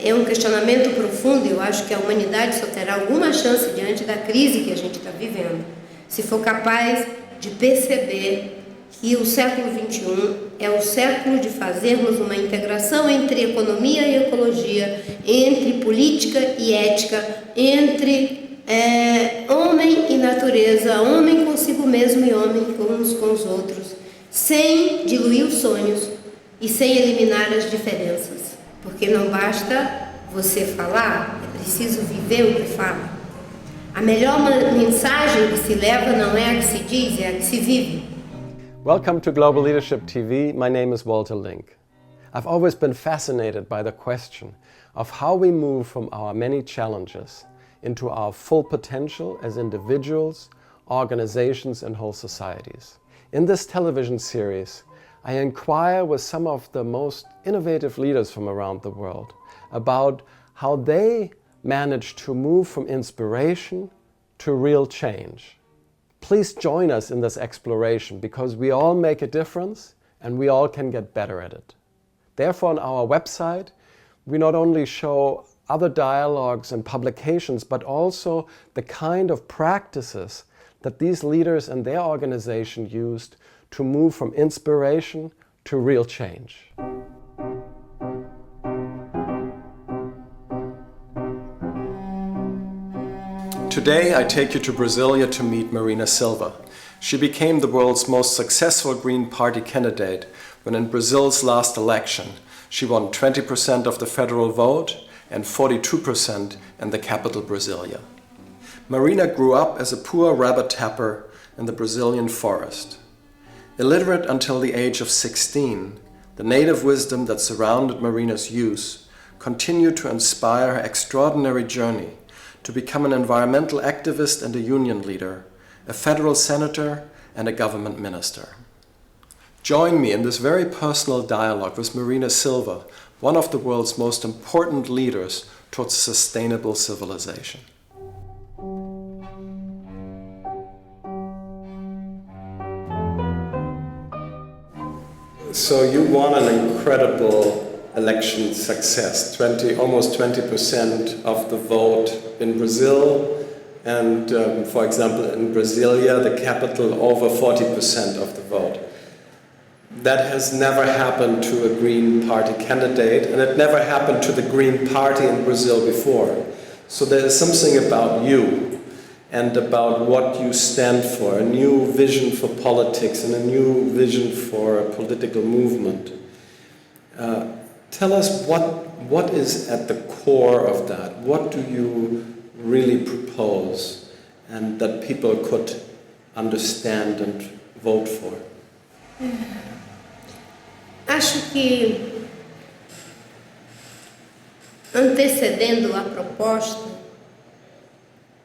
é um questionamento profundo. Eu acho que a humanidade só terá alguma chance diante da crise que a gente está vivendo, se for capaz de perceber que o século XXI é o século de fazermos uma integração entre economia e ecologia, entre política e ética, entre homem e natureza, homem consigo mesmo e homem uns com os outros, sem diluir os sonhos e sem eliminar as diferenças. Porque não basta você falar, é preciso viver o que fala. A melhor mensagem que se leva não é a que se diz, é a que se vive. Welcome to Global Leadership TV. My name is Walter Link. I've always been fascinated by the question of how we move from our many challenges into our full potential as individuals, organizations, and whole societies. In this television series, I inquire with some of the most innovative leaders from around the world about how they manage to move from inspiration to real change. Please join us in this exploration because we all make a difference and we all can get better at it. Therefore, on our website, we not only show other dialogues and publications, but also the kind of practices that these leaders and their organization used to move from inspiration to real change. Today I take you to Brasilia to meet Marina Silva. She became the world's most successful Green Party candidate when in Brazil's last election she won 20% of the federal vote and 42% in the capital Brasilia. Marina grew up as a poor rabbit tapper in the Brazilian forest. Illiterate until the age of 16, the native wisdom that surrounded Marina's youth continued to inspire her extraordinary journey to become an environmental activist and a union leader, a federal senator and a government minister. Join me in this very personal dialogue with Marina Silva, one of the world's most important leaders towards sustainable civilization. So you won an incredible election success, almost 20% of the vote in Brazil, and for example in Brasilia, the capital, over 40% of the vote. That has never happened to a Green Party candidate, and it never happened to the Green Party in Brazil before. So there is something about you and about what you stand for, a new vision for politics and a new vision for a political movement. Tell us what is at the core of that? What do you really propose and that people could understand and vote for? Acho que, antecedendo a proposta,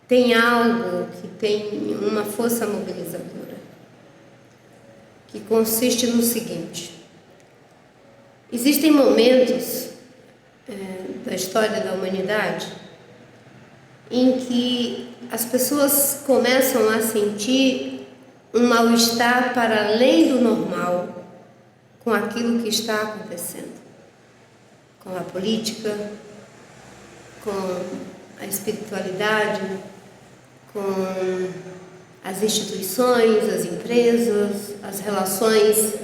tem algo que tem uma força mobilizadora, que consiste no seguinte: existem momentos da história da humanidade em que as pessoas começam a sentir um mal-estar para além do normal com aquilo que está acontecendo, com a política, com a espiritualidade, com as instituições, as empresas, as relações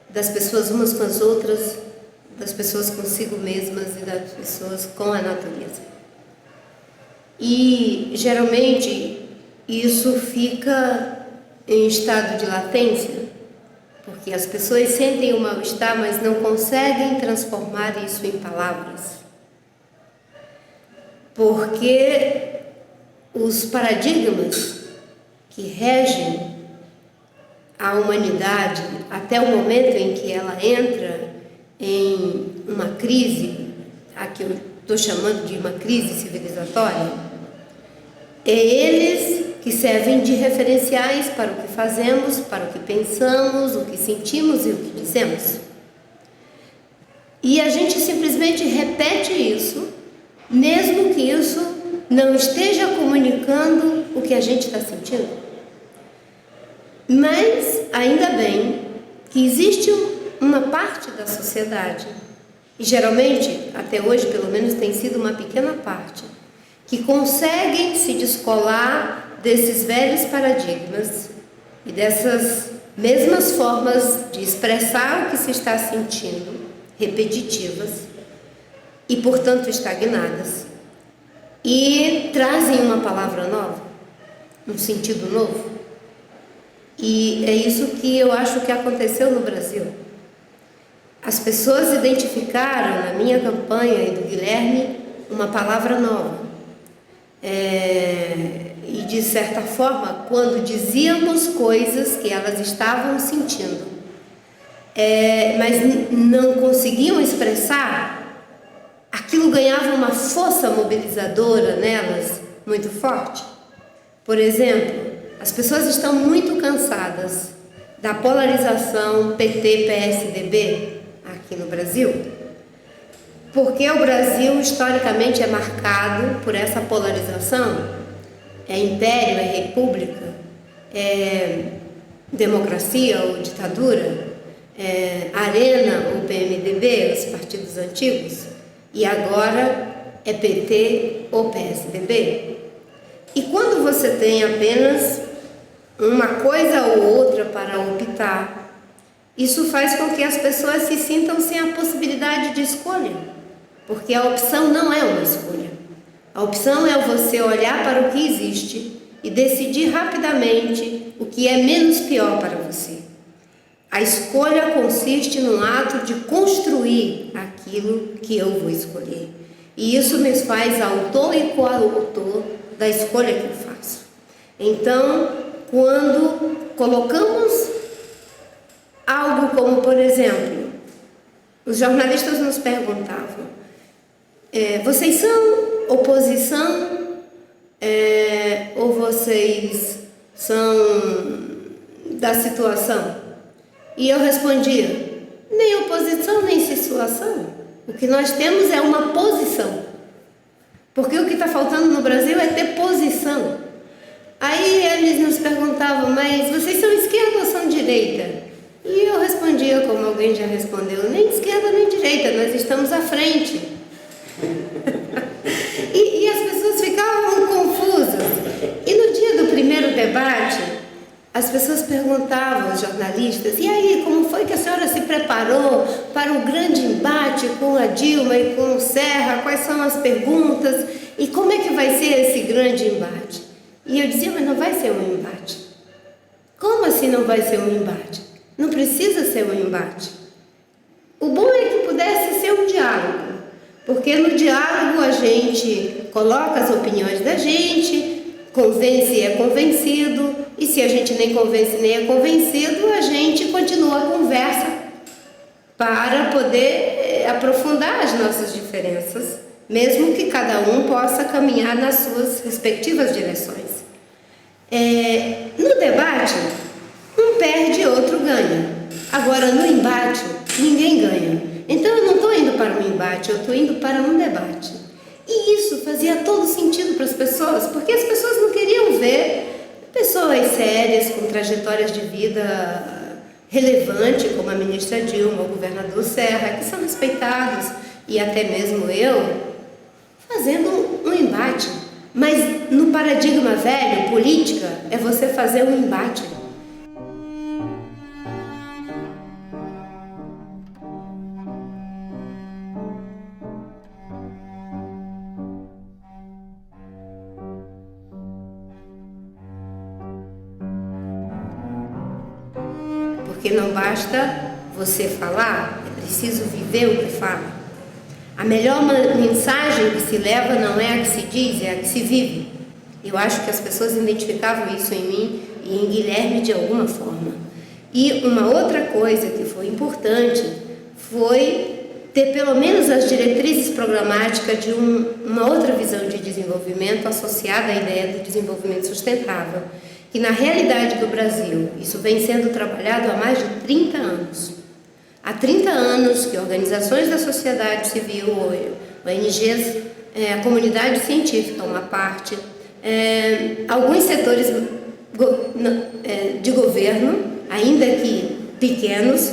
das pessoas umas com as outras, das pessoas consigo mesmas e das pessoas com a natureza. E geralmente isso fica em estado de latência, porque as pessoas sentem o mal-estar, mas não conseguem transformar isso em palavras. Porque os paradigmas que regem a humanidade até o momento em que ela entra em uma crise, a que eu estou chamando de uma crise civilizatória, é eles que servem de referenciais para o que fazemos, para o que pensamos, o que sentimos e o que dizemos. E a gente simplesmente repete isso, mesmo que isso não esteja comunicando o que a gente está sentindo. Mas, ainda bem, que existe uma parte da sociedade e geralmente, até hoje pelo menos, tem sido uma pequena parte, que conseguem se descolar desses velhos paradigmas e dessas mesmas formas de expressar o que se está sentindo, repetitivas e, portanto, estagnadas, e trazem uma palavra nova, um sentido novo. E é isso que eu acho que aconteceu no Brasil. As pessoas identificaram na minha campanha e do Guilherme uma palavra nova. E de certa forma, quando dizíamos coisas que elas estavam sentindo, mas não conseguiam expressar, aquilo ganhava uma força mobilizadora nelas muito forte. Por exemplo, as pessoas estão muito cansadas da polarização PT-PSDB aqui no Brasil, porque o Brasil historicamente é marcado por essa polarização. É império, é república, é democracia ou ditadura, é Arena ou PMDB, os partidos antigos, e agora é PT ou PSDB. E quando você tem apenas uma coisa ou outra para optar, isso faz com que as pessoas se sintam sem a possibilidade de escolha, porque a opção não é uma escolha. A opção é você olhar para o que existe e decidir rapidamente o que é menos pior para você. A escolha consiste num ato de construir aquilo que eu vou escolher. E isso me faz autor e coautor da escolha que eu faço. Então, quando colocamos algo como, por exemplo, os jornalistas nos perguntavam: vocês são oposição ou vocês são da situação? E eu respondia: nem oposição nem situação. O que nós temos é uma posição, porque o que está faltando no Brasil é ter posição. Aí eles nos perguntavam: mas vocês são esquerda ou são direita? E eu respondia como alguém já respondeu: nem esquerda nem direita, nós estamos à frente. E as pessoas ficavam confusas. E no dia do primeiro debate, as pessoas perguntavam aos jornalistas: e aí, como foi que a senhora se preparou para o grande embate com a Dilma e com o Serra? Quais são as perguntas? E como é que vai ser esse grande embate? E eu dizia: mas não vai ser um embate. Como assim não vai ser um embate? Não precisa ser um embate. O bom é que pudesse ser um diálogo, porque no diálogo a gente coloca as opiniões da gente, convence e é convencido, e se a gente nem convence nem é convencido, a gente continua a conversa para poder aprofundar as nossas diferenças, mesmo que cada um possa caminhar nas suas respectivas direções. No debate, um perde e outro ganha. Agora, no embate, ninguém ganha. Então, eu não estou indo para um embate, eu estou indo para um debate. E isso fazia todo sentido para as pessoas, porque as pessoas não queriam ver pessoas sérias, com trajetórias de vida relevante, como a ministra Dilma, o governador Serra, que são respeitados, e até mesmo eu, fazendo um embate. Mas no paradigma velho, política, é você fazer um embate. Porque não basta você falar, é preciso viver o que fala. A melhor mensagem que se leva não é a que se diz, é a que se vive. Eu acho que as pessoas identificavam isso em mim e em Guilherme de alguma forma. E uma outra coisa que foi importante foi ter pelo menos as diretrizes programáticas de uma outra visão de desenvolvimento associada à ideia do desenvolvimento sustentável, que na realidade do Brasil, isso vem sendo trabalhado há mais de 30 anos. Há 30 anos que organizações da sociedade civil, ONGs, a comunidade científica, uma parte, alguns setores de governo, ainda que pequenos,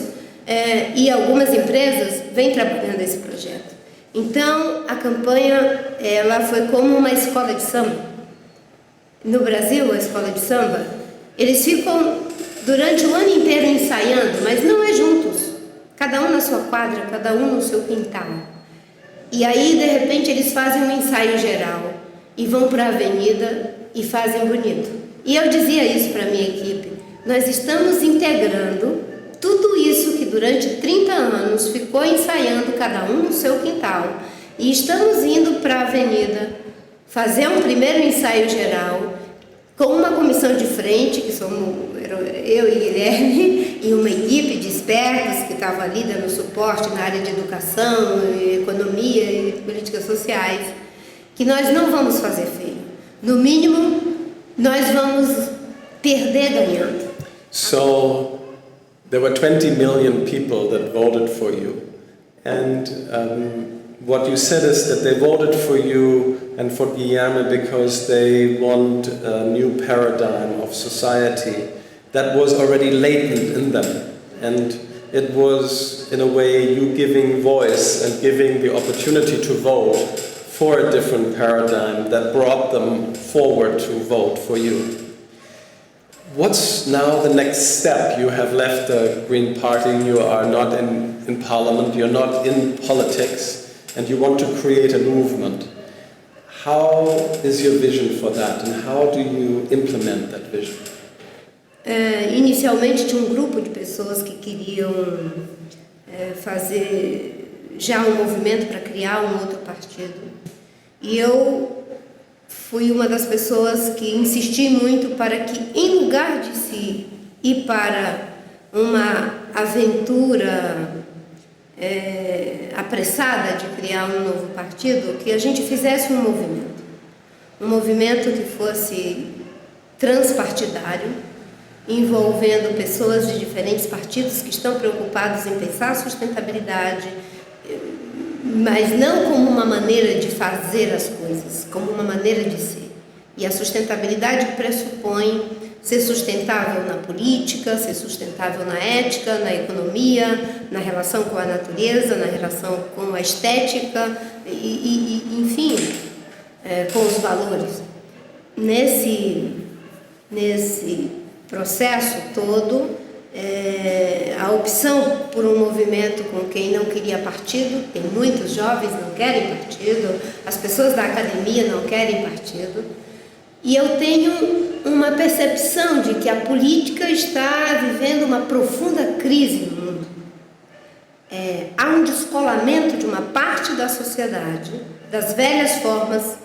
e algumas empresas vêm trabalhando esse projeto. Então, a campanha ela foi como uma escola de samba. No Brasil, a escola de samba, eles ficam durante o ano inteiro ensaiando, mas não é juntos. Cada um na sua quadra, cada um no seu quintal. E aí, de repente, eles fazem um ensaio geral e vão para a avenida e fazem bonito. E eu dizia isso para a minha equipe: nós estamos integrando tudo isso que durante 30 anos ficou ensaiando cada um no seu quintal, e estamos indo para a avenida fazer um primeiro ensaio geral com uma comissão de frente, que somos eu e Guilherme, e uma equipe de expertos que estava ali dando suporte na área de educação, economia e políticas sociais, que nós não vamos fazer feio. No mínimo, nós vamos perder ganhando. So, there were 20 million people that voted for you. And what you said is that they voted for you and for Guilherme because they want a new paradigm of society that was already latent in them. And it was, in a way, you giving voice and giving the opportunity to vote for a different paradigm that brought them forward to vote for you. What's now the next step? You have left the Green Party, you are not in parliament, you're not in politics, and you want to create a movement. How is your vision for that, and how do you implement that vision? Inicialmente tinha um grupo de pessoas que queriam fazer já um movimento para criar um outro partido. E eu fui uma das pessoas que insisti muito para que, em lugar de se ir para uma aventura apressada de criar um novo partido, que a gente fizesse um movimento que fosse transpartidário, envolvendo pessoas de diferentes partidos que estão preocupados em pensar a sustentabilidade, mas não como uma maneira de fazer as coisas, como uma maneira de ser. E a sustentabilidade pressupõe ser sustentável na política, ser sustentável na ética, na economia, na relação com a natureza, na relação com a estética enfim, com os valores. Nesse processo todo, a opção por um movimento com quem não queria partido, tem muitos jovens que não querem partido, as pessoas da academia não querem partido, e eu tenho uma percepção de que a política está vivendo uma profunda crise no mundo. Há um descolamento de uma parte da sociedade, das velhas formas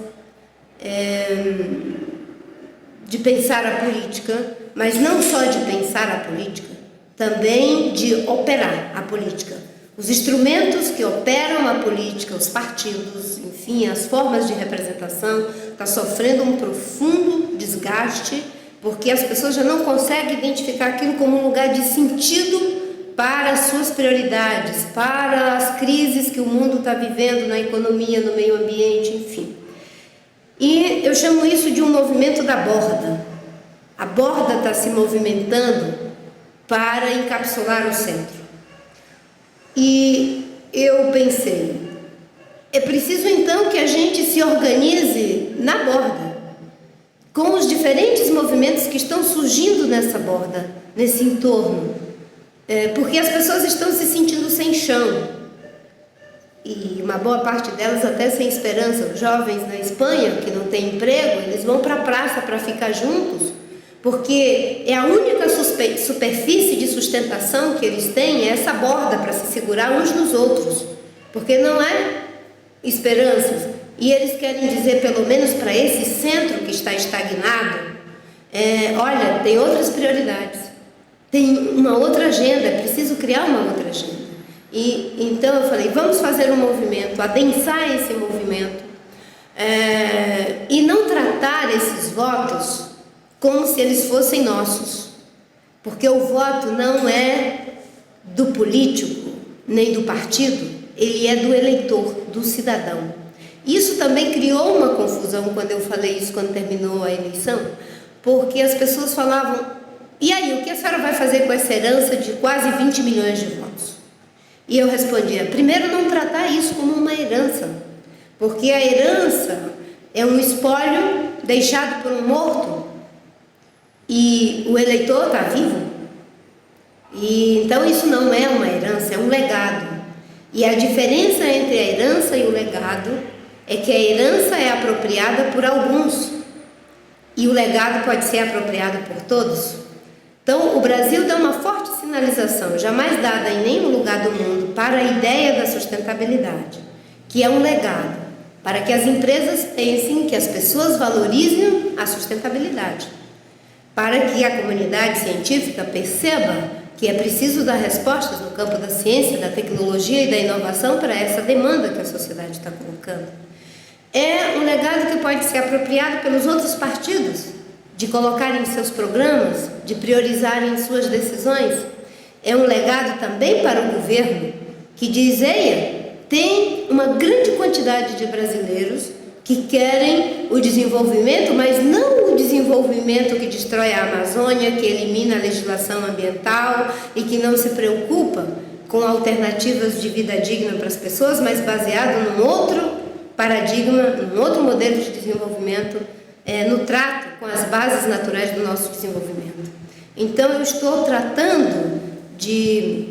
de pensar a política, mas não só de pensar a política, também de operar a política. Os instrumentos que operam a política, os partidos, enfim, as formas de representação, está sofrendo um profundo desgaste, porque as pessoas já não conseguem identificar aquilo como um lugar de sentido para as suas prioridades, para as crises que o mundo está vivendo na economia, no meio ambiente, enfim. E eu chamo isso de um movimento da borda. A borda está se movimentando para encapsular o centro. E eu pensei, é preciso então que a gente se organize na borda, com os diferentes movimentos que estão surgindo nessa borda, nesse entorno, porque as pessoas estão se sentindo sem chão, e uma boa parte delas até sem esperança. Os jovens na Espanha que não têm emprego, eles vão para a praça para ficar juntos, porque é a única superfície de sustentação que eles têm, é essa borda para se segurar uns nos outros, porque não é esperanças. E eles querem dizer, pelo menos para esse centro que está estagnado, olha, tem outras prioridades, tem uma outra agenda, é preciso criar uma outra agenda. E então eu falei, vamos fazer um movimento, adensar esse movimento, e não tratar esses votos como se eles fossem nossos, porque o voto não é do político nem do partido, ele é do eleitor, do cidadão. Isso também criou uma confusão quando eu falei isso, quando terminou a eleição, porque as pessoas falavam, e aí, o que a senhora vai fazer com essa herança de quase 20 milhões de votos? E eu respondia: primeiro, não tratar isso como uma herança, porque a herança é um espólio deixado por um morto e o eleitor está vivo. E então isso não é uma herança, é um legado. E a diferença entre a herança e o legado é que a herança é apropriada por alguns e o legado pode ser apropriado por todos. Então o Brasil dá uma forte sinalização, jamais dada em nenhum lugar do mundo, para a ideia da sustentabilidade, que é um legado, para que as empresas pensem, que as pessoas valorizem a sustentabilidade, para que a comunidade científica perceba que é preciso dar respostas no campo da ciência, da tecnologia e da inovação para essa demanda que a sociedade está colocando. É um legado que pode ser apropriado pelos outros partidos, de colocarem seus programas, de priorizarem suas decisões. É um legado também para o governo, que diz: eia, tem uma grande quantidade de brasileiros que querem o desenvolvimento, mas não o desenvolvimento que destrói a Amazônia, que elimina a legislação ambiental e que não se preocupa com alternativas de vida digna para as pessoas, mas baseado num outro paradigma, num outro modelo de desenvolvimento, no trato com as bases naturais do nosso desenvolvimento. Então eu estou tratando de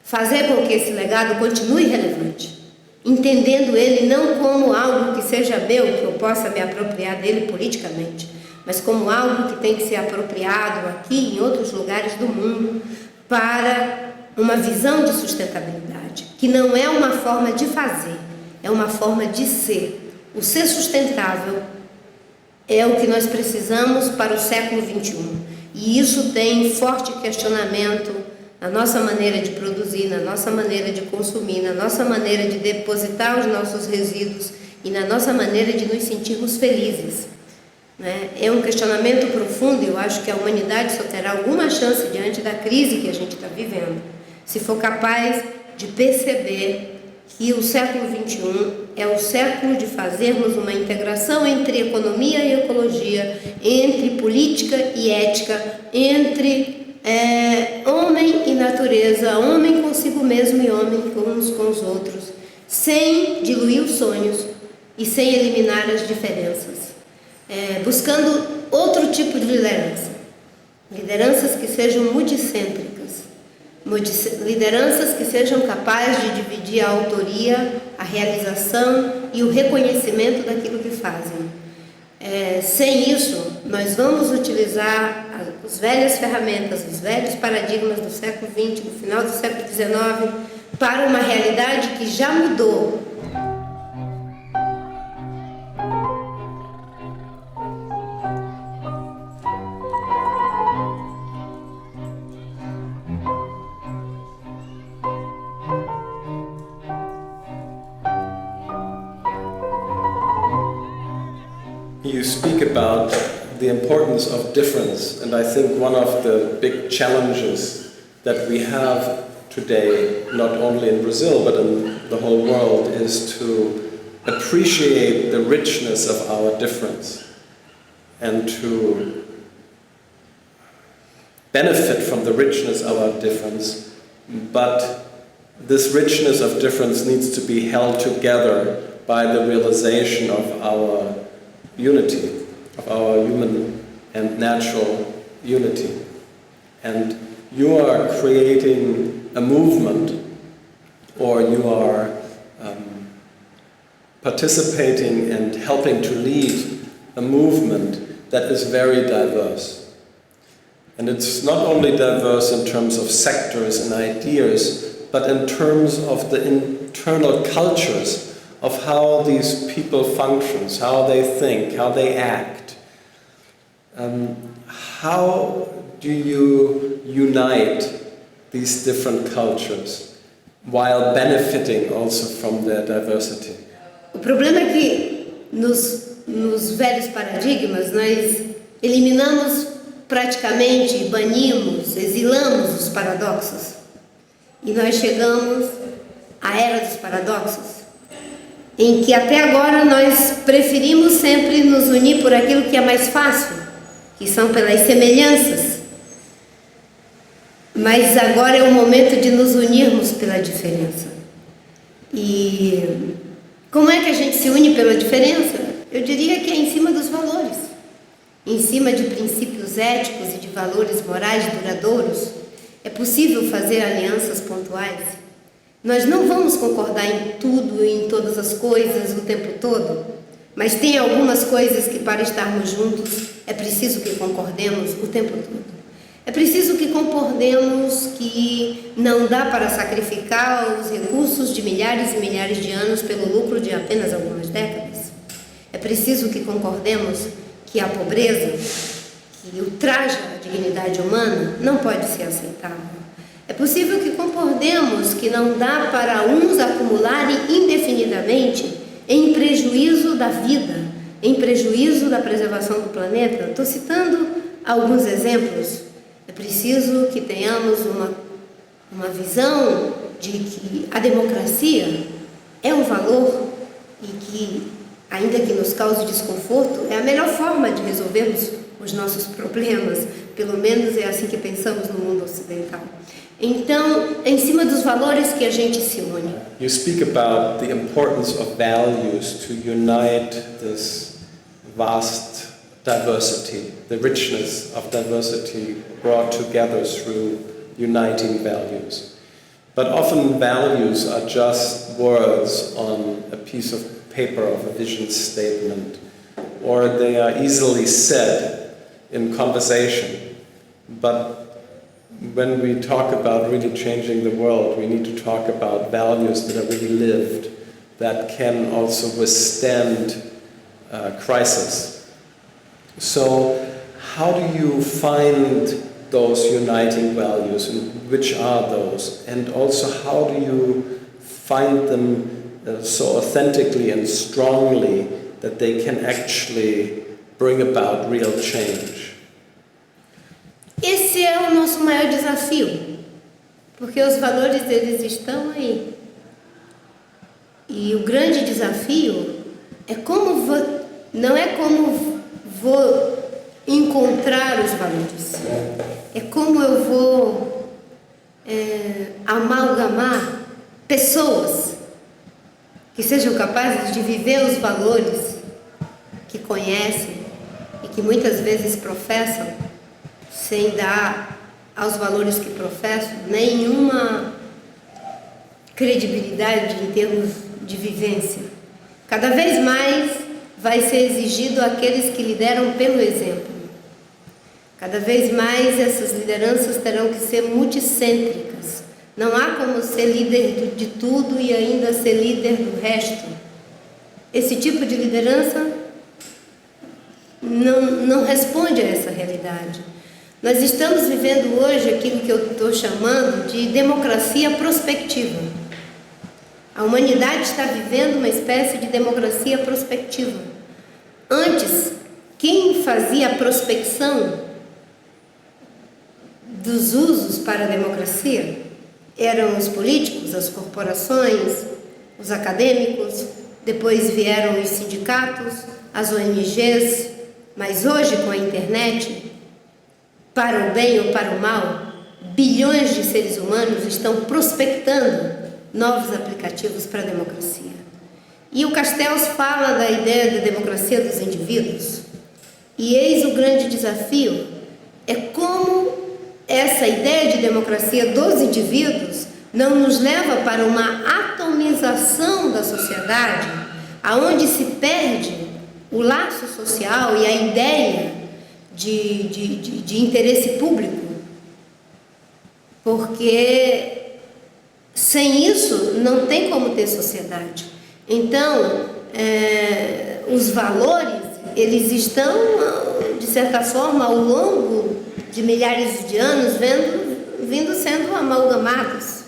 fazer com que esse legado continue relevante, entendendo ele não como algo que seja meu, que eu possa me apropriar dele politicamente, mas como algo que tem que ser apropriado aqui e em outros lugares do mundo para uma visão de sustentabilidade, que não é uma forma de fazer, é uma forma de ser. O ser sustentável é o que nós precisamos para o século XXI, e isso tem forte questionamento na nossa maneira de produzir, na nossa maneira de consumir, na nossa maneira de depositar os nossos resíduos e na nossa maneira de nos sentirmos felizes, né? É um questionamento profundo, e eu acho que a humanidade só terá alguma chance diante da crise que a gente está vivendo, se for capaz de perceber que o século XXI é o século de fazermos uma integração entre economia e ecologia, entre política e ética, entre homem e natureza, homem consigo mesmo e homem uns com os outros, sem diluir os sonhos e sem eliminar as diferenças, buscando outro tipo de liderança, lideranças que sejam multicêntricas, lideranças que sejam capazes de dividir a autoria, a realização e o reconhecimento daquilo que fazem. Sem isso, nós vamos utilizar as velhas ferramentas, os velhos paradigmas do século XX, do final do século XIX, para uma realidade que já mudou. You speak about the importance of difference, and I think one of the big challenges that we have today, not only in Brazil but in the whole world, is to appreciate the richness of our difference and to benefit from the richness of our difference, but this richness of difference needs to be held together by the realization of our unity, of our human and natural unity. And you are creating a movement, or you are participating and helping to lead a movement that is very diverse. And it's not only diverse in terms of sectors and ideas, but in terms of the internal cultures of how these people function, how they think, how they act. How do you unite these different cultures while benefiting also from their diversity? O problema é que nos velhos paradigmas nós eliminamos praticamente, banimos, exilamos os paradoxos. E nós chegamos à era dos paradoxos, em que até agora nós preferimos sempre nos unir por aquilo que é mais fácil, que são pelas semelhanças. Mas agora é o momento de nos unirmos pela diferença. E como é que a gente se une pela diferença? Eu diria que é em cima dos valores, em cima de princípios éticos e de valores morais duradouros. É possível fazer alianças pontuais. Nós não vamos concordar em tudo e em todas as coisas o tempo todo, mas tem algumas coisas que, para estarmos juntos, é preciso que concordemos o tempo todo. É preciso que concordemos que não dá para sacrificar os recursos de milhares e milhares de anos pelo lucro de apenas algumas décadas. É preciso que concordemos que a pobreza, que ultraja a dignidade humana, não pode ser aceitável. É possível que concordemos que não dá para uns acumularem indefinidamente em prejuízo da vida, em prejuízo da preservação do planeta. Estou citando alguns exemplos. É preciso que tenhamos uma visão de que a democracia é um valor e que, ainda que nos cause desconforto, é a melhor forma de resolvermos os nossos problemas. Pelo menos é assim que pensamos no mundo ocidental. Então, é em cima dos valores que a gente se une. You speak about the importance of values to unite this vast diversity, the richness of diversity brought together through uniting values. But often values are just words on a piece of paper of a vision statement, or they are easily said in conversation. But when we talk about really changing the world, we need to talk about values that are really lived, that can also withstand crisis. So, how do you find those uniting values, and which are those? And also, how do you find them so authentically and strongly that they can actually bring about real change? Esse é o nosso maior desafio, porque os valores deles estão aí. E o grande desafio é não é como vou encontrar os valores, é como eu vou amalgamar pessoas que sejam capazes de viver os valores que conhecem e que muitas vezes professam, sem dar aos valores que professam nenhuma credibilidade em termos de vivência. Cada vez mais vai ser exigido àqueles que lideram pelo exemplo. Cada vez mais essas lideranças terão que ser multicêntricas. Não há como ser líder de tudo e ainda ser líder do resto. Esse tipo de liderança não responde a essa realidade. Nós estamos vivendo hoje aquilo que eu estou chamando de democracia prospectiva. A humanidade está vivendo uma espécie de democracia prospectiva. Antes, quem fazia a prospecção dos usos para a democracia eram os políticos, as corporações, os acadêmicos, depois vieram os sindicatos, as ONGs, mas hoje com a internet, para o bem ou para o mal, bilhões de seres humanos estão prospectando novos aplicativos para a democracia. E o Castells fala da ideia da democracia dos indivíduos. E eis o grande desafio, é como essa ideia de democracia dos indivíduos não nos leva para uma atomização da sociedade, aonde se perde o laço social e a ideia de interesse público, porque sem isso não tem como ter sociedade. Então, os valores, eles estão, de certa forma, ao longo de milhares de anos, vindo sendo amalgamados.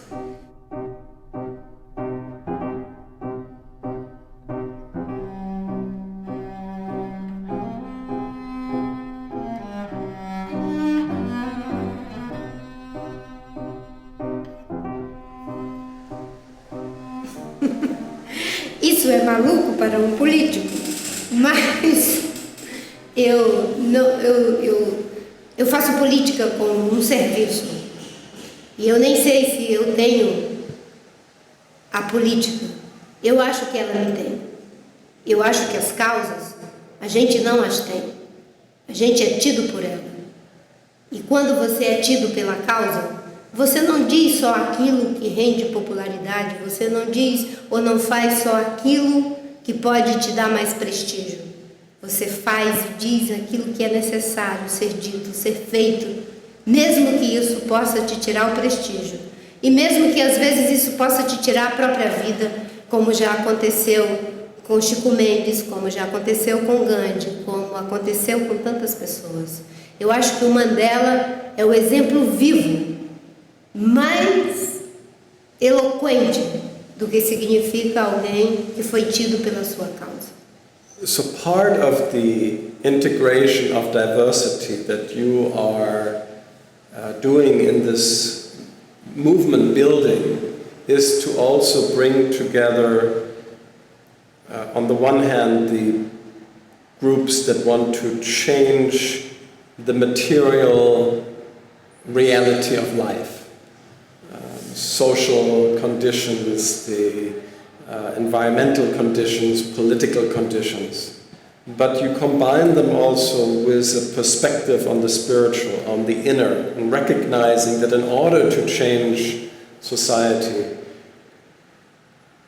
Isso é maluco para um político, mas eu faço política como um serviço. E eu nem sei se eu tenho a política. Eu acho que ela me tem. Eu acho que as causas, a gente não as tem. A gente é tido por ela. E quando você é tido pela causa, você não diz só aquilo que rende popularidade, você não diz ou não faz só aquilo que pode te dar mais prestígio. Você faz e diz aquilo que é necessário ser dito, ser feito, mesmo que isso possa te tirar o prestígio. E mesmo que às vezes isso possa te tirar a própria vida, como já aconteceu com Chico Mendes, como já aconteceu com Gandhi, como aconteceu com tantas pessoas. Eu acho que o Mandela é o exemplo vivo, mais eloquente do que significa alguém que foi tido pela sua causa. So part of the integration of diversity that you are doing in this movement building is to also bring together, on the one hand, the groups that want to change the material reality of life, social conditions, the environmental conditions, political conditions. But you combine them also with a perspective on the spiritual, on the inner, and recognizing that in order to change society,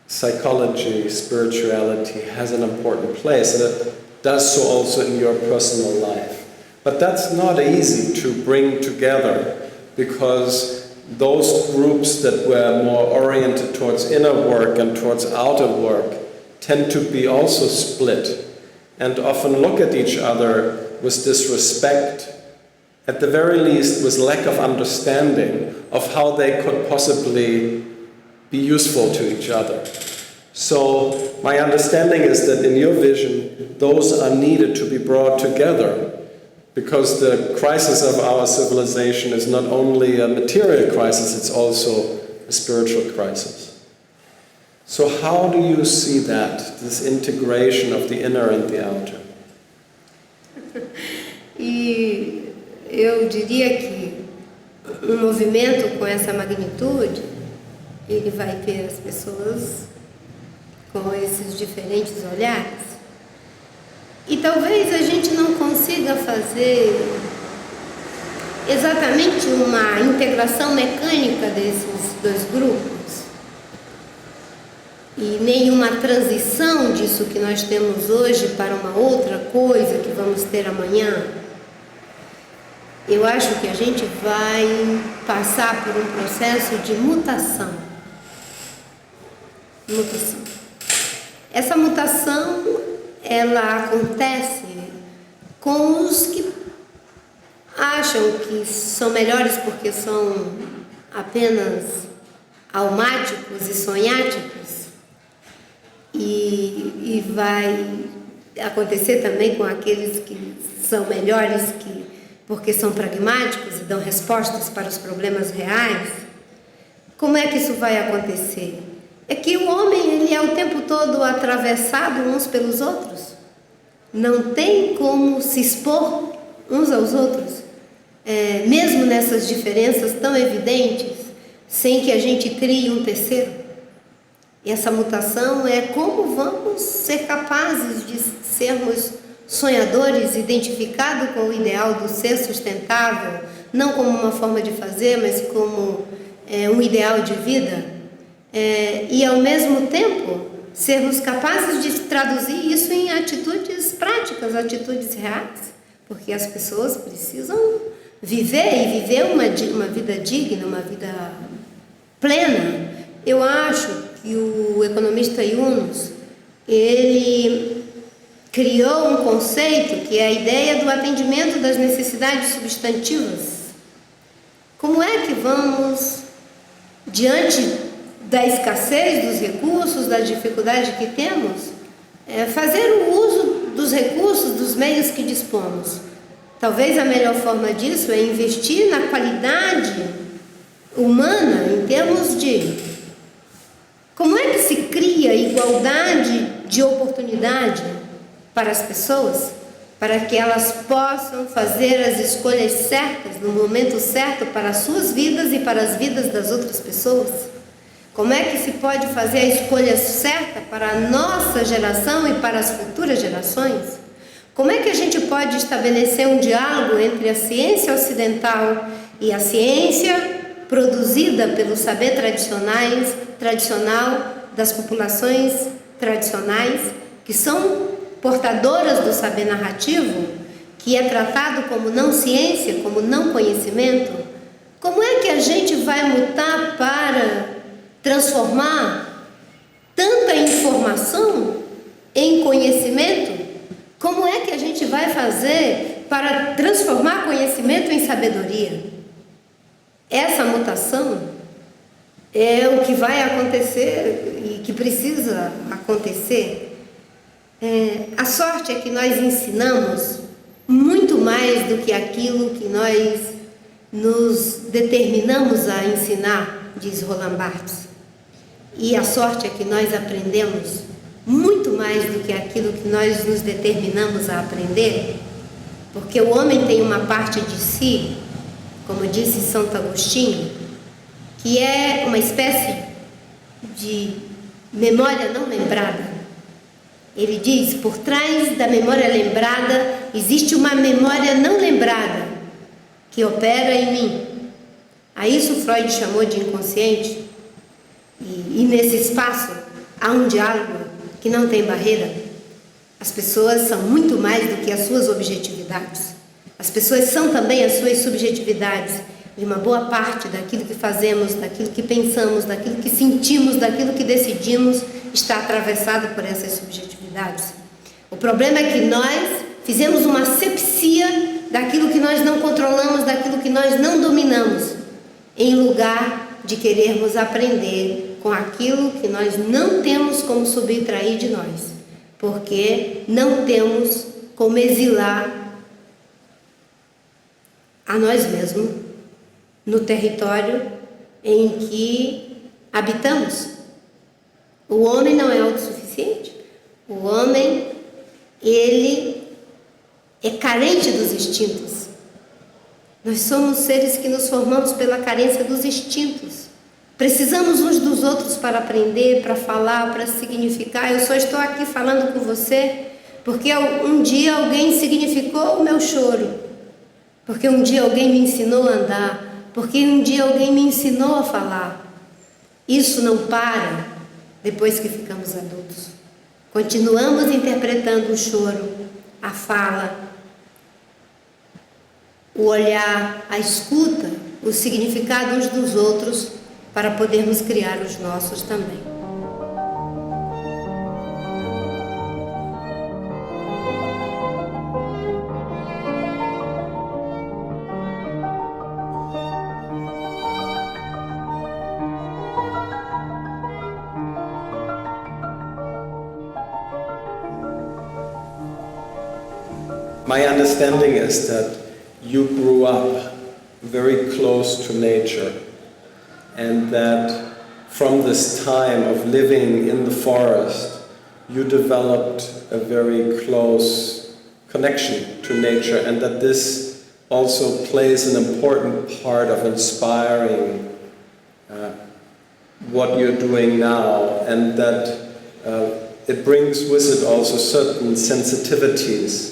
psychology, spirituality has an important place, and it does so also in your personal life. But that's not easy to bring together, because those groups that were more oriented towards inner work and towards outer work tend to be also split and often look at each other with disrespect, at the very least with lack of understanding of how they could possibly be useful to each other. So my understanding is that in your vision, those are needed to be brought together, because the crisis of our civilization is not only a material crisis, it's also a spiritual crisis. So how do you see that, this integration of the inner and the outer? E eu diria que um movimento com essa magnitude, ele vai ter as pessoas com esses diferentes olhares. E talvez a gente não consiga fazer exatamente uma integração mecânica desses dois grupos, e nenhuma transição disso que nós temos hoje para uma outra coisa que vamos ter amanhã. Eu acho que a gente vai passar por um processo de mutação. Essa mutação, ela acontece com os que acham que são melhores porque são apenas almáticos e sonháticos, e vai acontecer também com aqueles que são melhores porque são pragmáticos e dão respostas para os problemas reais. Como é que isso vai acontecer? É que o homem, ele é o tempo todo atravessado uns pelos outros. Não tem como se expor uns aos outros, mesmo nessas diferenças tão evidentes, sem que a gente crie um terceiro. E essa mutação é como vamos ser capazes de sermos sonhadores, identificados com o ideal do ser sustentável, não como uma forma de fazer, mas como um ideal de vida, e ao mesmo tempo sermos capazes de traduzir isso em atitudes práticas, atitudes reais, porque as pessoas precisam viver e viver uma vida digna, uma vida plena. Eu acho que o economista Yunus, ele criou um conceito que é a ideia do atendimento das necessidades substantivas. Como é que vamos, diante da escassez dos recursos, da dificuldade que temos, fazer o uso dos recursos, dos meios que dispomos? Talvez a melhor forma disso é investir na qualidade humana em termos de como é que se cria igualdade de oportunidade para as pessoas, para que elas possam fazer as escolhas certas no momento certo para as suas vidas e para as vidas das outras pessoas? Como é que se pode fazer a escolha certa para a nossa geração e para as futuras gerações? Como é que a gente pode estabelecer um diálogo entre a ciência ocidental e a ciência produzida pelo saber tradicional das populações tradicionais, que são portadoras do saber narrativo, que é tratado como não ciência, como não conhecimento? Como é que a gente vai lutar para transformar tanta informação em conhecimento? Como é que a gente vai fazer para transformar conhecimento em sabedoria? Essa mutação é o que vai acontecer e que precisa acontecer. A sorte é que nós ensinamos muito mais do que aquilo que nós nos determinamos a ensinar, diz Roland Barthes. E a sorte é que nós aprendemos muito mais do que aquilo que nós nos determinamos a aprender, porque o homem tem uma parte de si, como disse Santo Agostinho, que é uma espécie de memória não lembrada. Ele diz: por trás da memória lembrada existe uma memória não lembrada que opera em mim. A isso Freud chamou de inconsciente. E nesse espaço há um diálogo que não tem barreira. As pessoas são muito mais do que as suas objetividades. As pessoas são também as suas subjetividades. E uma boa parte daquilo que fazemos, daquilo que pensamos, daquilo que sentimos, daquilo que decidimos, está atravessado por essas subjetividades. O problema é que nós fizemos uma asepsia daquilo que nós não controlamos, daquilo que nós não dominamos, em lugar de querermos aprender com aquilo que nós não temos como subtrair de nós, porque não temos como exilar a nós mesmos no território em que habitamos. O homem não é autossuficiente. O homem, ele é carente dos instintos. Nós somos seres que nos formamos pela carência dos instintos. Precisamos uns dos outros para aprender, para falar, para significar. Eu só estou aqui falando com você porque um dia alguém significou o meu choro, porque um dia alguém me ensinou a andar, porque um dia alguém me ensinou a falar. Isso não para depois que ficamos adultos. Continuamos interpretando o choro, a fala, o olhar, a escuta, o significado uns dos outros, para podermos criar os nossos também. My understanding is that you grew up very close to nature, and that from this time of living in the forest, you developed a very close connection to nature, and that this also plays an important part of inspiring what you're doing now, and that it brings with it also certain sensitivities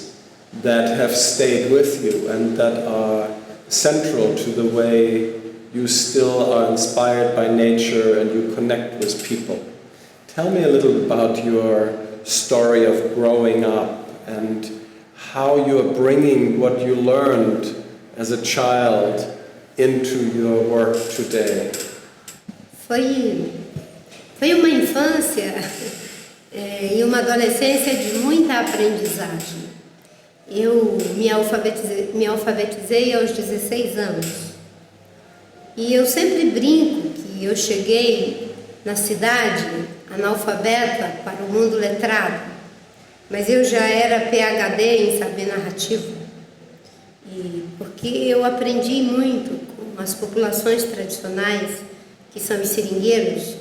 that have stayed with you and that are central to the way you still are inspired by nature and you connect with people. Tell me a little about your story of growing up and how you are bringing what you learned as a child into your work today. Foi uma infância e uma adolescência de muita aprendizagem. Eu me alfabetizei aos 16 anos. E eu sempre brinco que eu cheguei na cidade analfabeta para o mundo letrado, mas eu já era PhD em saber narrativo. E porque eu aprendi muito com as populações tradicionais, que são os seringueiros,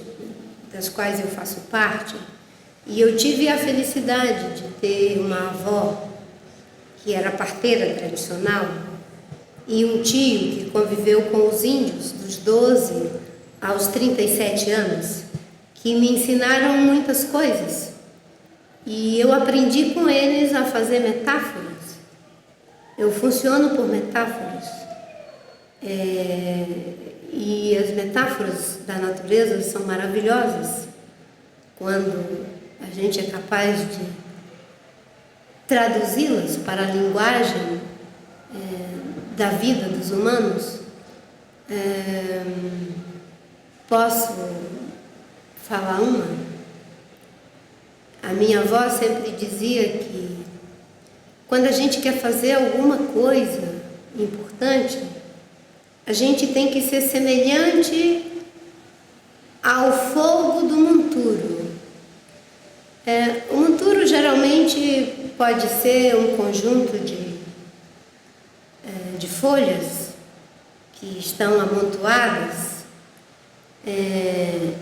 das quais eu faço parte, e eu tive a felicidade de ter uma avó que era parteira tradicional, e um tio que conviveu com os índios dos 12 aos 37 anos, que me ensinaram muitas coisas. E eu aprendi com eles a fazer metáforas. Eu funciono por metáforas. E as metáforas da natureza são maravilhosas quando a gente é capaz de traduzi-las para a linguagem da vida dos humanos. Posso falar uma? A minha avó sempre dizia que quando a gente quer fazer alguma coisa importante, a gente tem que ser semelhante ao fogo do monturo. O monturo geralmente pode ser um conjunto de folhas que estão amontoadas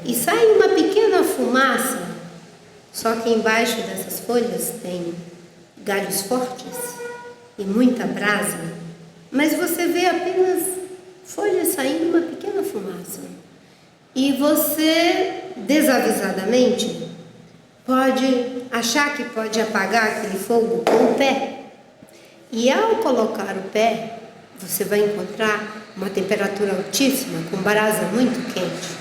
e sai uma pequena fumaça, só que embaixo dessas folhas tem galhos fortes e muita brasa, mas você vê apenas folhas saindo uma pequena fumaça. E você, desavisadamente, pode achar que pode apagar aquele fogo com o pé. E ao colocar o pé, você vai encontrar uma temperatura altíssima, com brasa muito quente.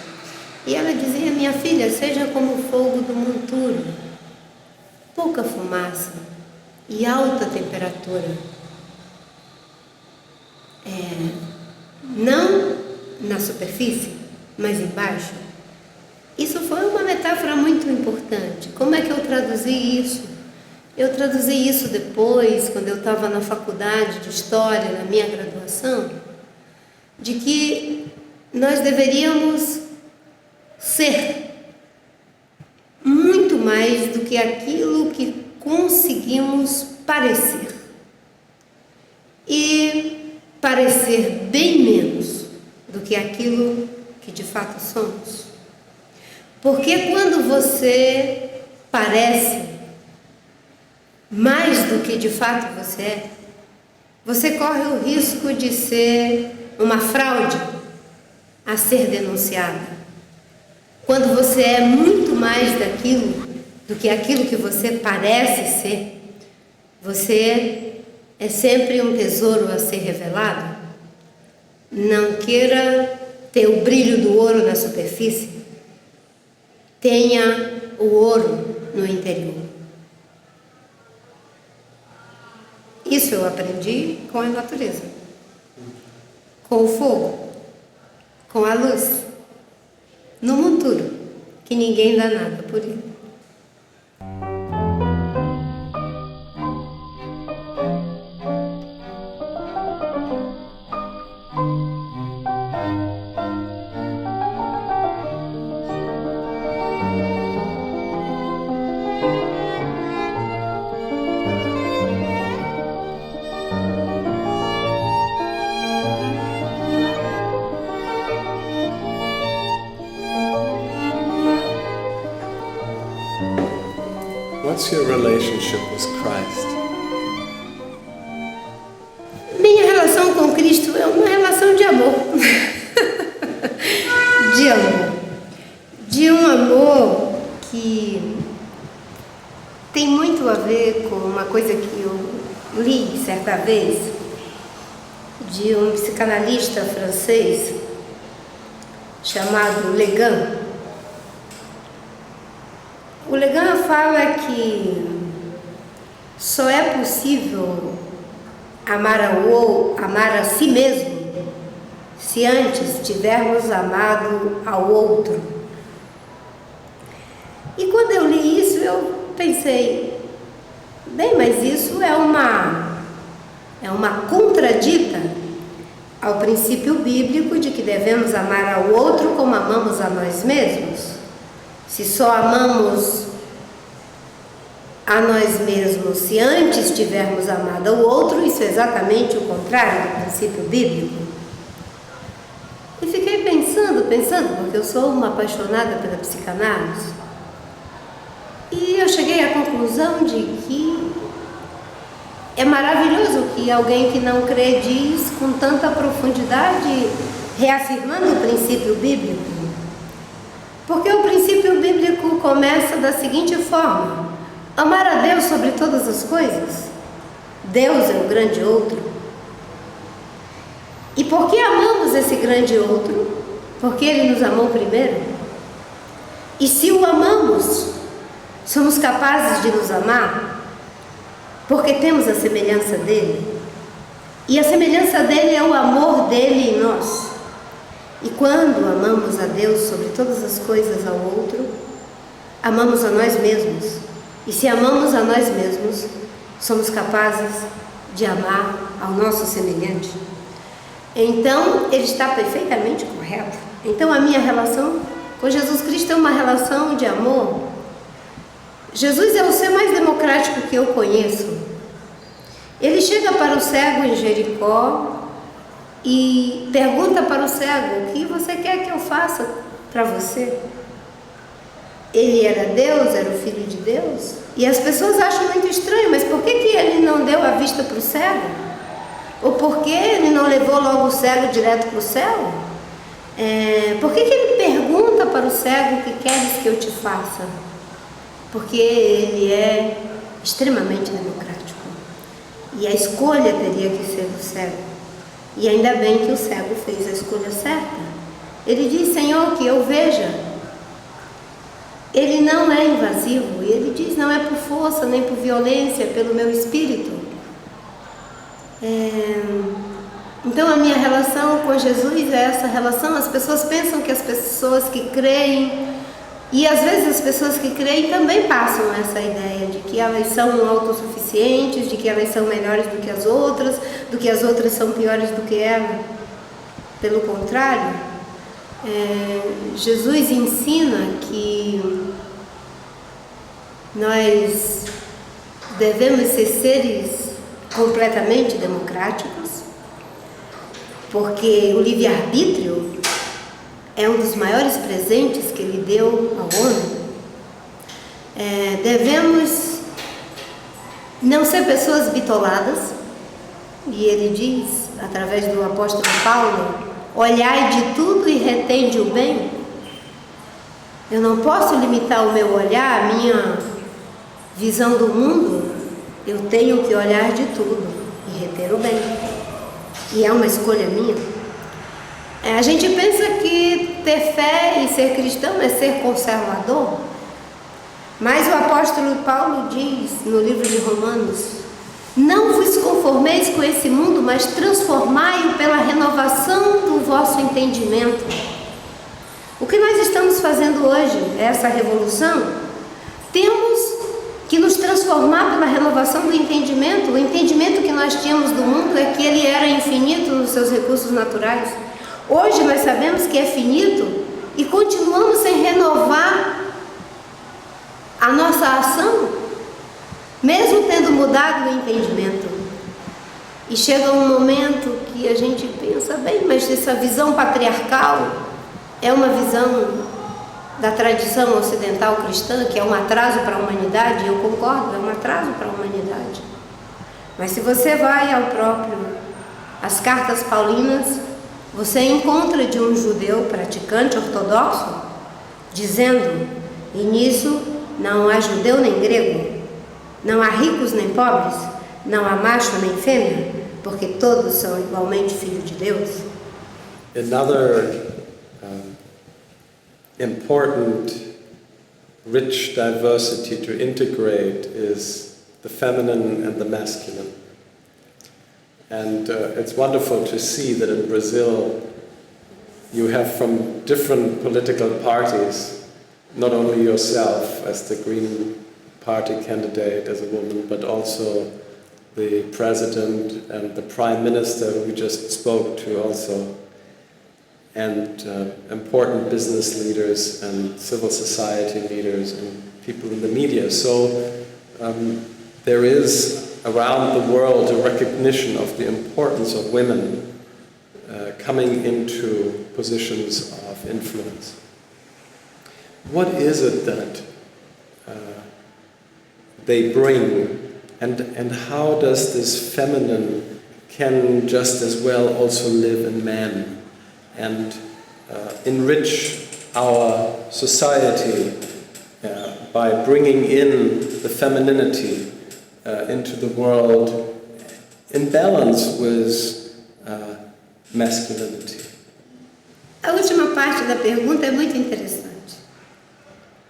E ela dizia: minha filha, seja como o fogo do monturo, pouca fumaça e alta temperatura. Não na superfície, mas embaixo. Isso foi uma metáfora muito importante. Como é que eu traduzi isso? Eu traduzi isso depois, quando eu estava na faculdade de História, na minha graduação, de que nós deveríamos ser muito mais do que aquilo que conseguimos parecer. E parecer bem menos do que aquilo que de fato somos. Porque quando você parece mais do que de fato você é, você corre o risco de ser uma fraude a ser denunciada. Quando você é muito mais daquilo do que aquilo que você parece ser, você é sempre um tesouro a ser revelado. Não queira ter o brilho do ouro na superfície, tenha o ouro no interior. Isso eu aprendi com a natureza, com o fogo, com a luz, no monturo, que ninguém dá nada por ele. What's your relationship with Christ? Minha relação com Cristo é uma relação de amor. De amor. De um amor que tem muito a ver com uma coisa que eu li certa vez de um psicanalista francês chamado Legan. O Legan fala que só é possível amar a si mesmo se antes tivermos amado ao outro. E quando eu li isso, eu pensei, bem, mas isso é uma contradita ao princípio bíblico de que devemos amar ao outro como amamos a nós mesmos. Se só amamos a nós mesmos se antes tivermos amado ao outro, isso é exatamente o contrário do princípio bíblico. E fiquei pensando, porque eu sou uma apaixonada pela psicanálise, e eu cheguei à conclusão de que É maravilhoso que alguém que não crê diz com tanta profundidade, reafirmando o princípio bíblico. Porque o princípio bíblico começa da seguinte forma: amar a Deus sobre todas as coisas. Deus é o grande outro. E por que amamos esse grande outro? Porque Ele nos amou primeiro. E se o amamos, somos capazes de nos amar porque temos a semelhança dele. E a semelhança dele é o amor dele em nós. E quando amamos a Deus sobre todas as coisas ao outro, amamos a nós mesmos. E se amamos a nós mesmos, somos capazes de amar ao nosso semelhante. Então, ele está perfeitamente correto. Então, a minha relação com Jesus Cristo é uma relação de amor. Jesus é o ser mais democrático que eu conheço. Ele chega para o cego em Jericó e pergunta para o cego: o que você quer que eu faça para você? Ele era Deus, era o Filho de Deus. E as pessoas acham muito estranho, mas por que ele não deu a vista para o cego? Ou por que ele não levou logo o cego direto para o céu? Por que ele pergunta para o cego: o que queres que eu te faça? Porque ele é extremamente democrático. E a escolha teria que ser do cego. E ainda bem que o cego fez a escolha certa. Ele diz: Senhor, que eu veja. Ele não é invasivo. E ele diz: não é por força, nem por violência, é pelo meu espírito. Então a minha relação com Jesus é essa relação. As pessoas pensam que as pessoas que creem, e às vezes as pessoas que creem também passam essa ideia de que elas são autossuficientes, de que elas são melhores do que as outras são piores do que ela. Pelo contrário, Jesus ensina que nós devemos ser seres completamente democráticos, porque o livre-arbítrio é um dos maiores presentes que Ele deu ao homem. Devemos não ser pessoas bitoladas, e Ele diz, através do apóstolo Paulo: olhai de tudo e retende o bem. Eu não posso limitar o meu olhar, a minha visão do mundo. Eu tenho que olhar de tudo e reter o bem. E é uma escolha minha. A gente pensa que ter fé e ser cristão é ser conservador. Mas o apóstolo Paulo diz no livro de Romanos: não vos conformeis com esse mundo, mas transformai-o pela renovação do vosso entendimento. O que nós estamos fazendo hoje, essa revolução, temos que nos transformar pela renovação do entendimento. O entendimento que nós tínhamos do mundo é que ele era infinito nos seus recursos naturais. Hoje nós sabemos que é finito e continuamos sem renovar a nossa ação, mesmo tendo mudado o entendimento. E chega um momento que a gente pensa: bem, mas essa visão patriarcal é uma visão da tradição ocidental cristã, que é um atraso para a humanidade. Eu concordo, é um atraso para a humanidade. Mas se você vai às cartas paulinas, você encontra de um judeu praticante ortodoxo dizendo: e nisso não há judeu nem grego, não há ricos nem pobres, não há macho nem fêmea, porque todos são igualmente filhos de Deus. Another important, rich diversity to integrate is the feminine and the masculine. And it's wonderful to see that in Brazil you have from different political parties, not only yourself as the Green Party candidate as a woman, but also the president and the prime minister who we just spoke to also, and important business leaders and civil society leaders and people in the media. So there is around the world a recognition of the importance of women coming into positions of influence. What is it that they bring and how does this feminine can just as well also live in men and enrich our society by bringing in the femininity into the world in balance with masculinity. A última parte da pergunta é muito interessante.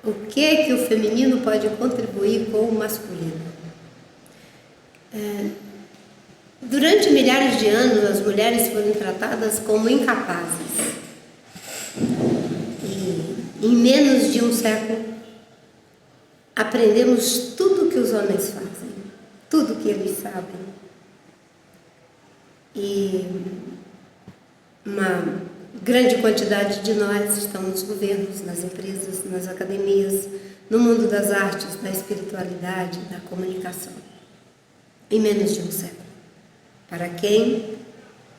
O que o feminino pode contribuir com o masculino? Durante milhares de anos, as mulheres foram tratadas como incapazes. E em menos de um século, aprendemos tudo que os homens fazem, tudo que eles sabem. E uma grande quantidade de nós estão nos governos, nas empresas, nas academias, no mundo das artes, da espiritualidade, da comunicação. Em menos de um século. Para quem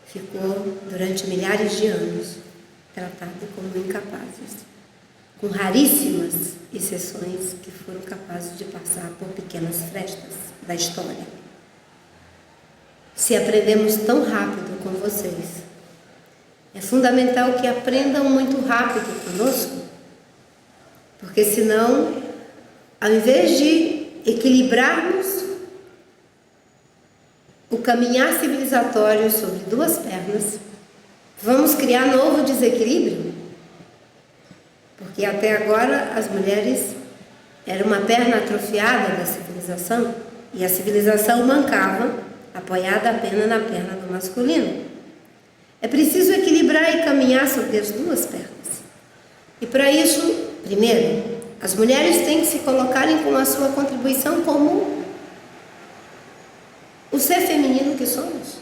ficou durante milhares de anos tratado como incapazes, com raríssimas exceções que foram capazes de passar por pequenas frestas da história. Se aprendemos tão rápido com vocês, é fundamental que aprendam muito rápido conosco, porque senão, ao invés de equilibrarmos o caminhar civilizatório sobre duas pernas, vamos criar novo desequilíbrio, porque até agora as mulheres eram uma perna atrofiada da civilização e a civilização mancava, apoiada apenas na perna do masculino. É preciso equilibrar e caminhar sobre as duas pernas. E para isso, primeiro, as mulheres têm que se colocarem com a sua contribuição como o ser feminino que somos,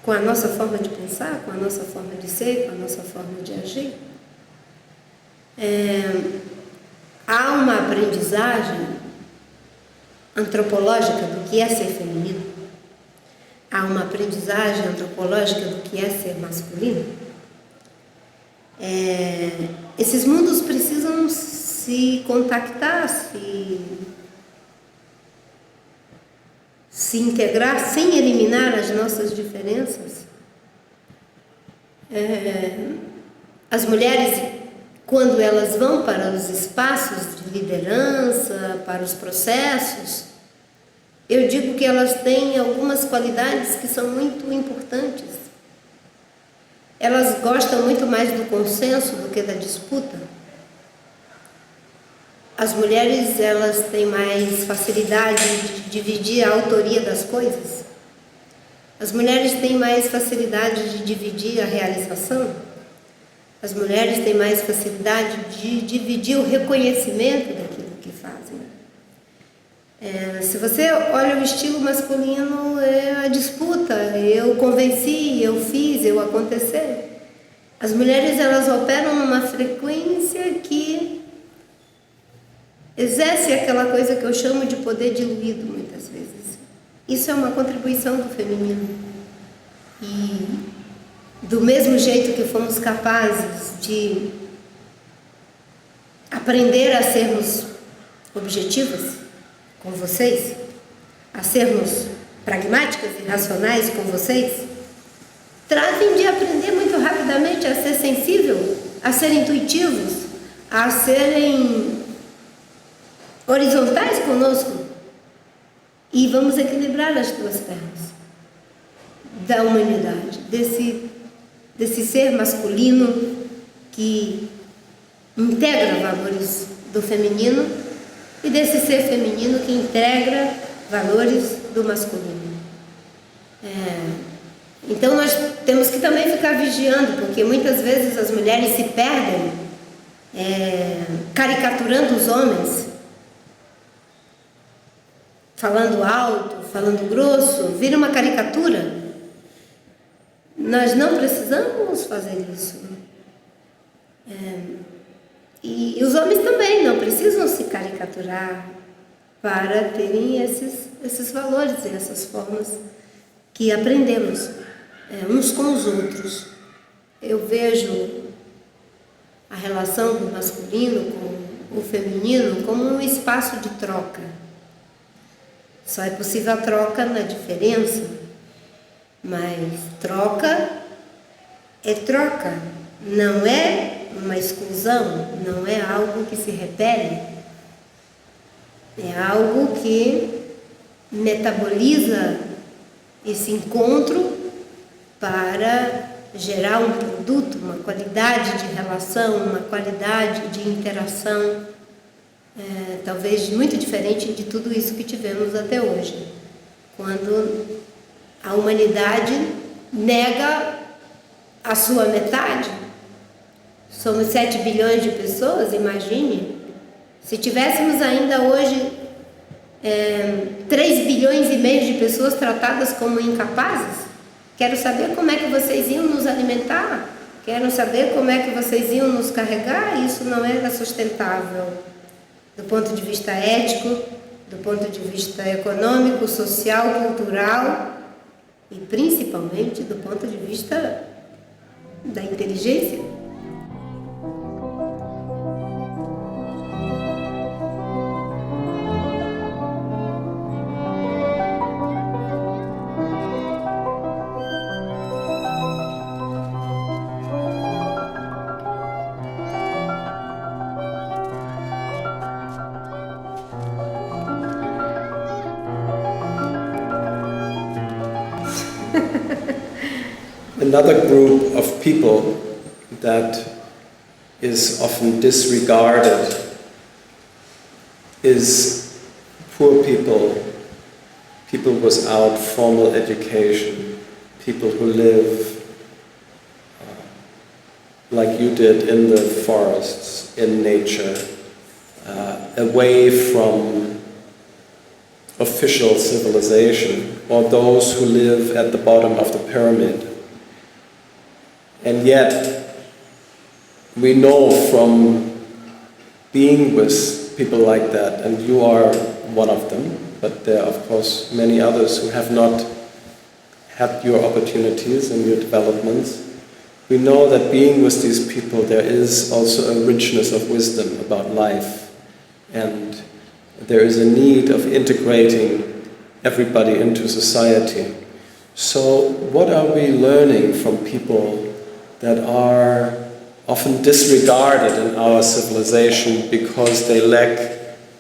com a nossa forma de pensar, com a nossa forma de ser, com a nossa forma de agir. Há uma aprendizagem antropológica do que é ser feminino. Há uma aprendizagem antropológica do que é ser masculino. Esses mundos precisam se contactar, se integrar sem eliminar as nossas diferenças. As mulheres, quando elas vão para os espaços de liderança, para os processos, eu digo que elas têm algumas qualidades que são muito importantes. Elas gostam muito mais do consenso do que da disputa. As mulheres, elas têm mais facilidade de dividir a autoria das coisas. As mulheres têm mais facilidade de dividir a realização. As mulheres têm mais facilidade de dividir o reconhecimento daquilo que fazem. Se você olha o estilo masculino, é a disputa, eu convenci, eu fiz, eu acontecer. As mulheres, elas operam numa frequência que exerce aquela coisa que eu chamo de poder diluído muitas vezes. Isso é uma contribuição do feminino. E do mesmo jeito que fomos capazes de aprender a sermos objetivas com vocês, a sermos pragmáticas e racionais com vocês, tratem de aprender muito rapidamente a ser sensível, a ser intuitivos, a serem horizontais conosco, e vamos equilibrar as duas pernas da humanidade, desse ser masculino que integra valores do feminino e desse ser feminino que integra valores do masculino. Então nós temos que também ficar vigiando, porque muitas vezes as mulheres se perdem caricaturando os homens, falando alto, falando grosso, vira uma caricatura. Nós não precisamos fazer isso. E os homens também não precisam se caricaturar para terem esses valores e essas formas que aprendemos uns com os outros. Eu vejo a relação do masculino com o feminino como um espaço de troca. Só é possível a troca na diferença, mas troca é troca, não é uma exclusão, não é algo que se repele, é algo que metaboliza esse encontro para gerar um produto, uma qualidade de relação, uma qualidade de interação, talvez muito diferente de tudo isso que tivemos até hoje, quando a humanidade nega a sua metade. Somos 7 bilhões de pessoas, imagine. Se tivéssemos ainda hoje 3 bilhões e meio de pessoas tratadas como incapazes, quero saber como é que vocês iam nos alimentar, quero saber como é que vocês iam nos carregar. Isso não era sustentável do ponto de vista ético, do ponto de vista econômico, social, cultural e principalmente do ponto de vista da inteligência. Another group of people that is often disregarded is poor people, people without formal education, people who live like you did in the forests, in nature, away from official civilization, or those who live at the bottom of the pyramid. And yet, we know from being with people like that, and you are one of them, but there are of course many others who have not had your opportunities and your developments. We know that being with these people, there is also a richness of wisdom about life, and there is a need of integrating everybody into society. So what are we learning from people that are often disregarded in our civilization because they lack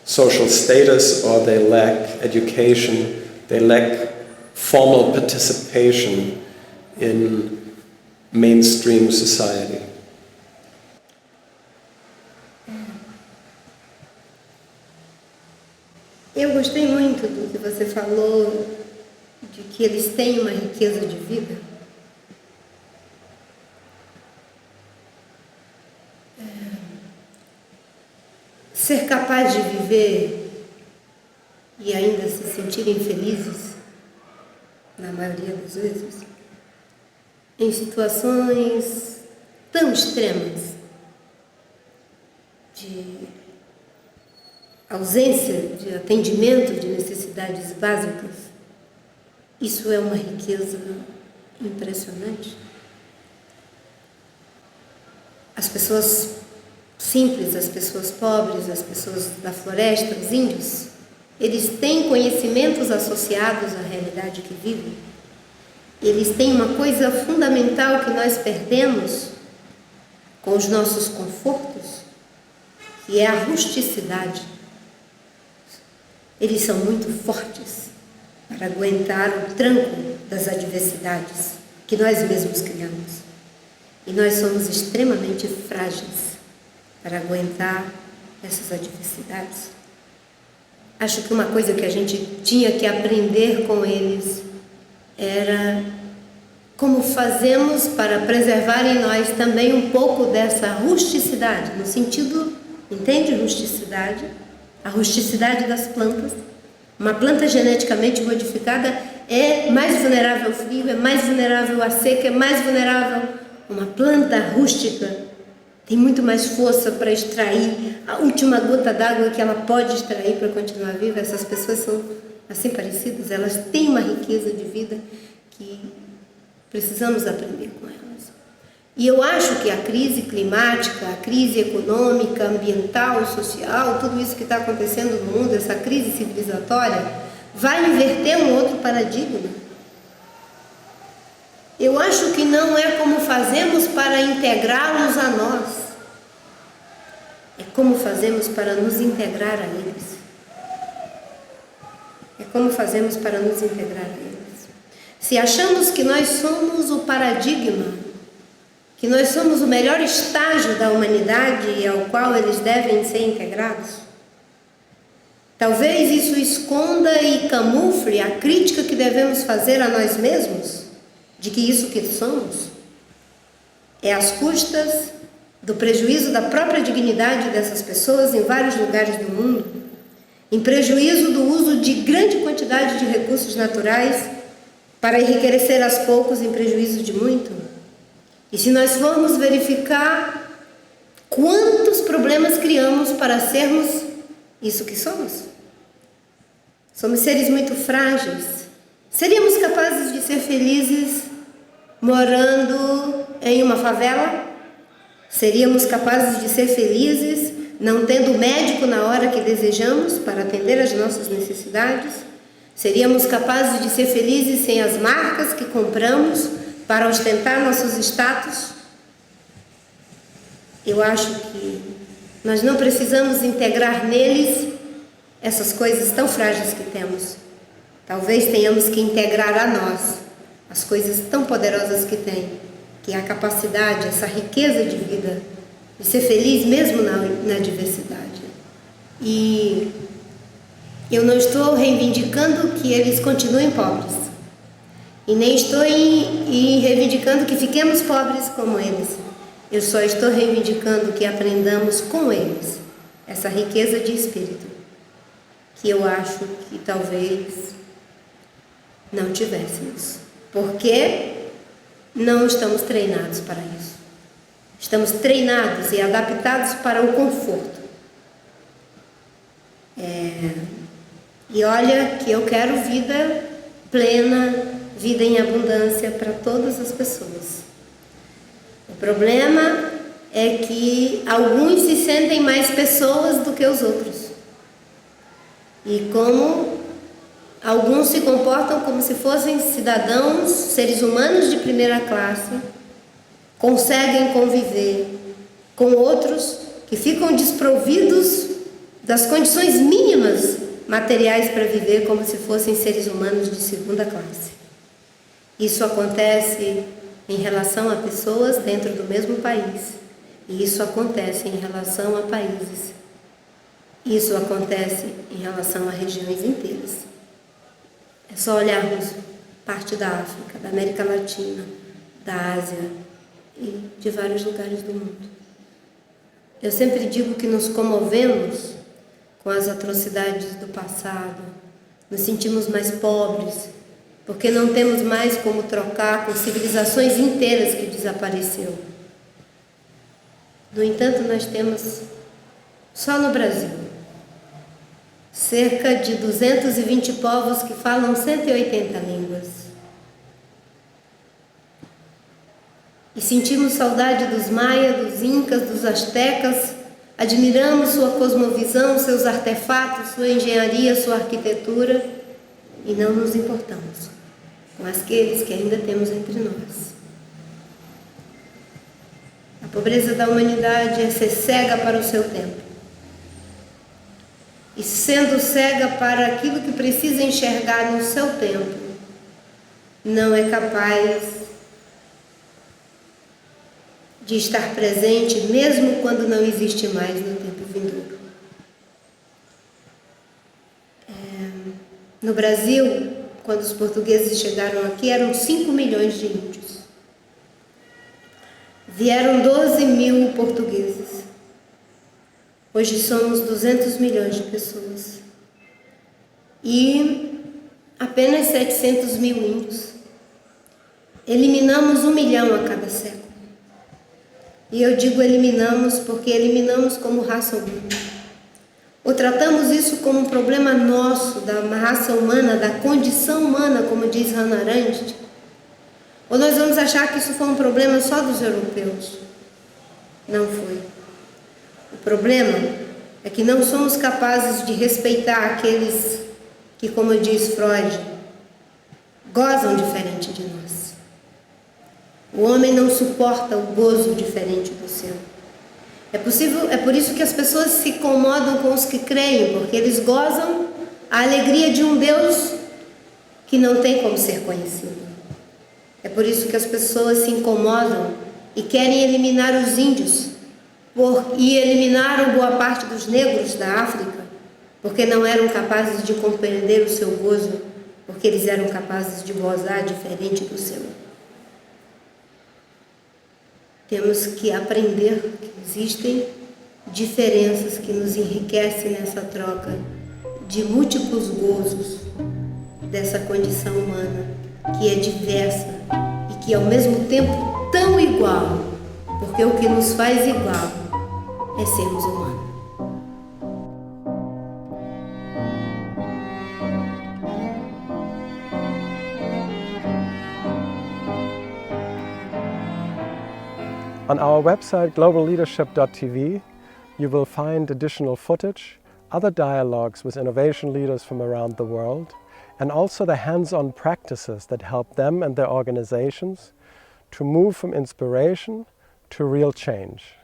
social status, or they lack education, they lack formal participation in mainstream society? Eu gostei muito do que você falou, de que eles têm uma riqueza de vida. Ser capaz de viver e ainda se sentirem felizes, na maioria das vezes, em situações tão extremas de ausência de atendimento de necessidades básicas, isso é uma riqueza impressionante. As pessoas simples, as pessoas pobres, as pessoas da floresta, os índios, eles têm conhecimentos associados à realidade que vivem. Eles têm uma coisa fundamental que nós perdemos com os nossos confortos, que é a rusticidade. Eles são muito fortes para aguentar o tranco das adversidades que nós mesmos criamos. E nós somos extremamente frágeis para aguentar essas adversidades. Acho que uma coisa que a gente tinha que aprender com eles era como fazemos para preservar em nós também um pouco dessa rusticidade, no sentido, entende rusticidade? A rusticidade das plantas. Uma planta geneticamente modificada é mais vulnerável ao frio, é mais vulnerável à seca, é mais vulnerável. Uma planta rústica tem muito mais força para extrair a última gota d'água que ela pode extrair para continuar viva. Essas pessoas são assim parecidas, elas têm uma riqueza de vida que precisamos aprender com elas. E eu acho que a crise climática, a crise econômica, ambiental, social, tudo isso que está acontecendo no mundo, essa crise civilizatória, vai inverter um outro paradigma? Eu acho que não é como fazemos para integrá-los a nós, é como fazemos para nos integrar a eles. É como fazemos para nos integrar a eles. Se achamos que nós somos o paradigma, que nós somos o melhor estágio da humanidade ao qual eles devem ser integrados, talvez isso esconda e camufle a crítica que devemos fazer a nós mesmos, de que isso que somos é às custas do prejuízo da própria dignidade dessas pessoas em vários lugares do mundo, em prejuízo do uso de grande quantidade de recursos naturais para enriquecer aos poucos em prejuízo de muito. E se nós formos verificar quantos problemas criamos para sermos isso que somos? Somos seres muito frágeis. Seríamos capazes de ser felizes morando em uma favela? Seríamos capazes de ser felizes não tendo médico na hora que desejamos para atender às nossas necessidades? Seríamos capazes de ser felizes sem as marcas que compramos para ostentar nossos status? Eu acho que nós não precisamos integrar neles essas coisas tão frágeis que temos. Talvez tenhamos que integrar a nós as coisas tão poderosas que tem, que é a capacidade, essa riqueza de vida, de ser feliz mesmo na diversidade. E eu não estou reivindicando que eles continuem pobres, e nem estou reivindicando que fiquemos pobres como eles. Eu só estou reivindicando que aprendamos com eles essa riqueza de espírito, que eu acho que talvez não tivéssemos, porque não estamos treinados para isso. Estamos treinados e adaptados para o conforto. E olha que eu quero vida plena, vida em abundância para todas as pessoas. O problema é que alguns se sentem mais pessoas do que os outros. E como alguns se comportam como se fossem cidadãos, seres humanos de primeira classe, conseguem conviver com outros que ficam desprovidos das condições mínimas materiais para viver como se fossem seres humanos de segunda classe. Isso acontece em relação a pessoas dentro do mesmo país, e isso acontece em relação a países. Isso acontece em relação a regiões inteiras. É só olharmos parte da África, da América Latina, da Ásia e de vários lugares do mundo. Eu sempre digo que nos comovemos com as atrocidades do passado, nos sentimos mais pobres, porque não temos mais como trocar com civilizações inteiras que desapareceram. No entanto, nós temos, só no Brasil, cerca de 220 povos que falam 180 línguas. E sentimos saudade dos maias, dos incas, dos astecas, admiramos sua cosmovisão, seus artefatos, sua engenharia, sua arquitetura, e não nos importamos com aqueles que ainda temos entre nós. A pobreza da humanidade é ser cega para o seu tempo. E sendo cega para aquilo que precisa enxergar no seu tempo, não é capaz de estar presente mesmo quando não existe mais no tempo vindouro. No Brasil, quando os portugueses chegaram aqui, eram 5 milhões de índios. Vieram 12 mil portugueses. Hoje somos 200 milhões de pessoas. E apenas 700 mil índios. Eliminamos 1 milhão a cada século. E eu digo eliminamos porque eliminamos como raça humana. Ou tratamos isso como um problema nosso, da raça humana, da condição humana, como diz Hannah Arendt. Ou nós vamos achar que isso foi um problema só dos europeus. Não foi. O problema é que não somos capazes de respeitar aqueles que, como diz Freud, gozam diferente de nós. O homem não suporta o gozo diferente do seu. É por isso que as pessoas se incomodam com os que creem, porque eles gozam a alegria de um Deus que não tem como ser conhecido. É por isso que as pessoas se incomodam e querem eliminar os índios, e eliminaram boa parte dos negros da África, porque não eram capazes de compreender o seu gozo, porque eles eram capazes de gozar diferente do seu. Temos que aprender que existem diferenças que nos enriquecem nessa troca de múltiplos gozos dessa condição humana, que é diversa e que é ao mesmo tempo tão igual, porque o que nos faz igual é sermos humanos. On our website globalleadership.tv you will find additional footage, other dialogues with innovation leaders from around the world, and also the hands-on practices that help them and their organizations to move from inspiration to real change.